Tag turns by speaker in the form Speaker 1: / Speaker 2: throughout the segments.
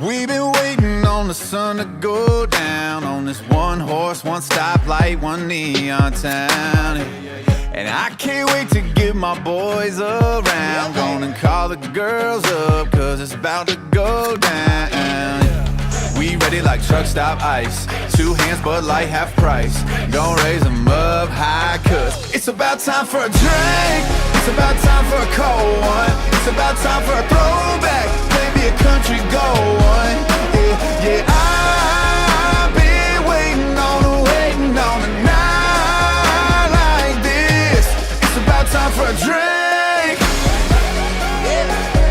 Speaker 1: We've been waiting on the sun to go down on this one horse, one stoplight, one neon town. And I can't wait to get my boys around. Gonna call the girls up, cause it's about to go down. We ready like truck stop ice. 2 hands, Bud Light, half price. Gonna raise them up high, cause it's about time for a drink. It's about time for a cold one. It's about time for a throwback, maybe a country gold one. Yeah, yeah, I've been waiting on a night like this. It's about time for a drink.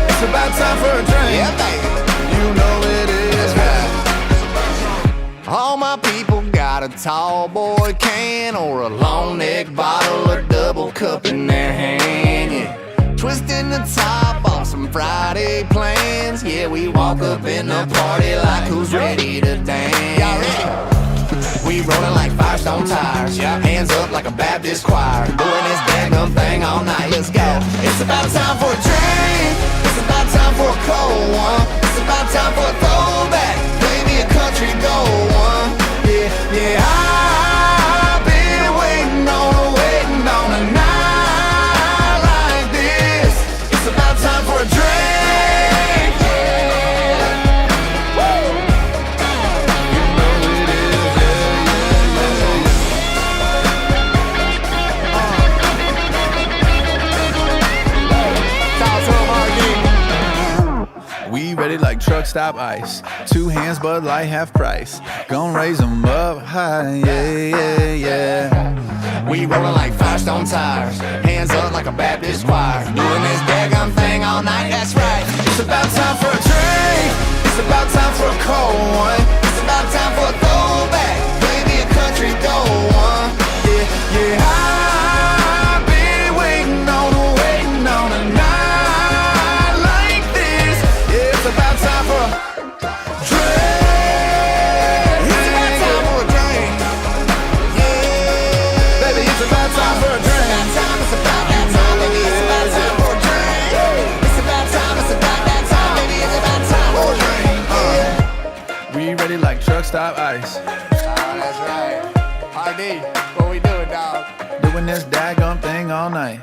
Speaker 1: It's about time for a drink. Yeah, baby. You know it is right. All my people got a tall boy can or a long neck bottle or double cup in their hand, yeah. Twisting the top off some Friday plans. Yeah, we walk up in the party like who's ready to dance. Y'all ready? We rollin' like Firestone tires. Hands up like a Baptist choir. Doing this daggum thing all night. Let's go. It's about time for a drink. It's about time for a cold one. It's about time for a throwback, maybe a country gold one. Yeah, yeah, I've been waiting on a night like this. It's about time for a drink. Yeah. Woo. You know it is, yeah. We ready like truck stop ice. 2 hands, Bud Light, half price. Gonna raise them up high, yeah, yeah, yeah. We rollin' like Firestone tires. Hands up like a Baptist choir. Doing this daggum thing all night, that's right. It's about time for a drink. It's about time for a cold one. It's about time for a throwback, maybe a country gold one. Yeah, yeah, I've been waiting on a night like this. Yeah, it's about time for a drink. It's about time for a drink. Yeah, baby, it's about time for a drink. It's about that time, baby. It's about time for a drink. It's about time, it's about that time, baby. It's about time for a drink. We ready like truck stop ice. Oh, that's right. RD, what we doing, dog? Doing this daggum thing all night.